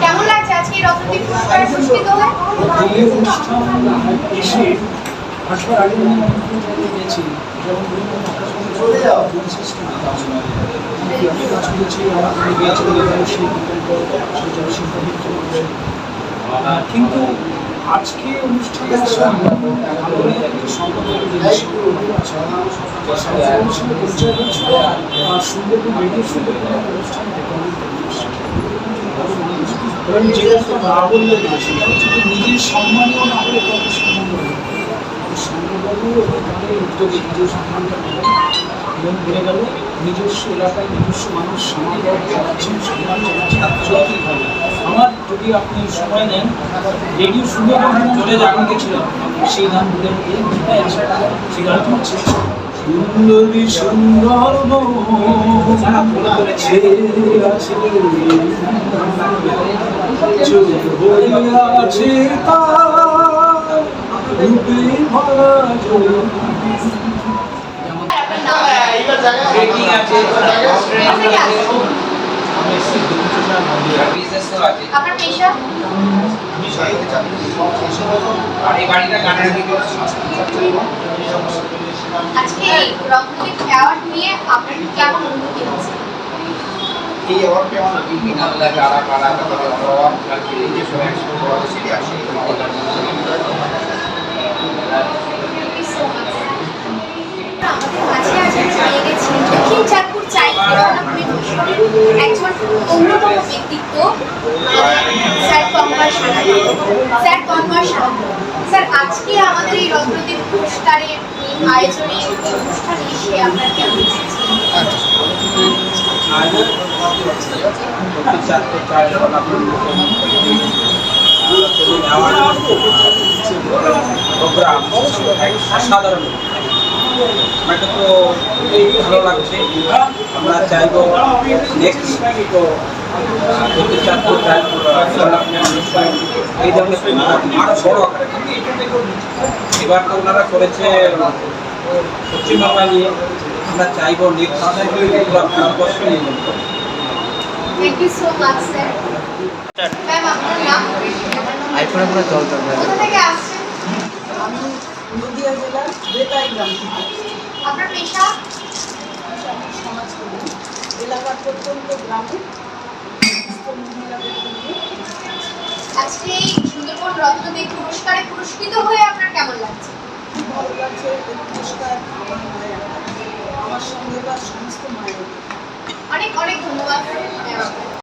কেমন লাগছে আজকে রথদ্বীপ পুরস্কারে পুরস্কৃত হয়ে? এই অনুষ্ঠান এসে আসবার আগে গেছি কাজ করেছি কিন্তু আজকে অনুষ্ঠানের সুন্দরবন রেডিও সুন্দরবন অনুষ্ঠান না বললে না সেটা হচ্ছে নিজের সম্মানীয় না হলে কত সম্মান করবে শঙ্করবাবু এবং তাদের উদ্যোগে নিজের সম্মানটা পেলেন এবং বেড়ে গেল নিজস্ব এলাকায় নিজস্ব মানুষ সমাজের জানাচ্ছেন সম্মান জানাচ্ছেন সত্যি ভালো। আমার যদি আপনি সময় নেন রেডিও সুন্দরবন চলে যাওয়ার গেছিলাম সেই গান বলে সেই গানটা হচ্ছে সুন্দরী সুন্দরবন ছেড়ে আছে আছে রূপে ভরা আপনার পেশা? আজকে রথদ্বীপ অ্যাওয়ার্ড নিয়ে আপনার কেমন অনুভূতি হচ্ছে? এই অ্যাওয়ার্ডটা আমার বিনামূল্যে যারা কারা তাদের অ্যাওয়ার্ড এই যে সময় সিটি আসে দক্ষিণ চাঁদপুর একজন অন্যতম ব্যক্তিত্ব স্যার কনভার সাহা। স্যার আজকে আমাদের এই রথদ্বীপ পুরস্কারের আয়োজনে অনুষ্ঠানে এসে আপনার কেমন সাধারণ আমাকে তো ভালো লাগছে। আমরা চাইবো নেক্সট এই ধরনের আরো বড় আকারে। এবার তো ওনারা করেছে পশ্চিমবাংলা নিয়ে, আমরা চাইবো নেক্সট ভারতবর্ষ নিয়ে। Thank you so much sir. Ma'am আপনার নাম? আইফোনে পুরো জল জল কোথা থেকে আসছেন? আমি নদিয়া জেলার বেতাই গ্রাম থেকে। আপনার পেশা? সমাজকর্মী, এলাকার প্রত্যন্ত গ্রামে মহিলাদের জন্য। আজকে এই সুন্দরবন রত্নদ্বীপ পুরস্কারে পুরস্কৃত হয়ে আপনার কেমন লাগছে? খুব ভালো লাগছে। এই পুরস্কার আমার মায়ের, আমার সঙ্গে তার সমস্ত মায়ের। অনেক অনেক ধন্যবাদ।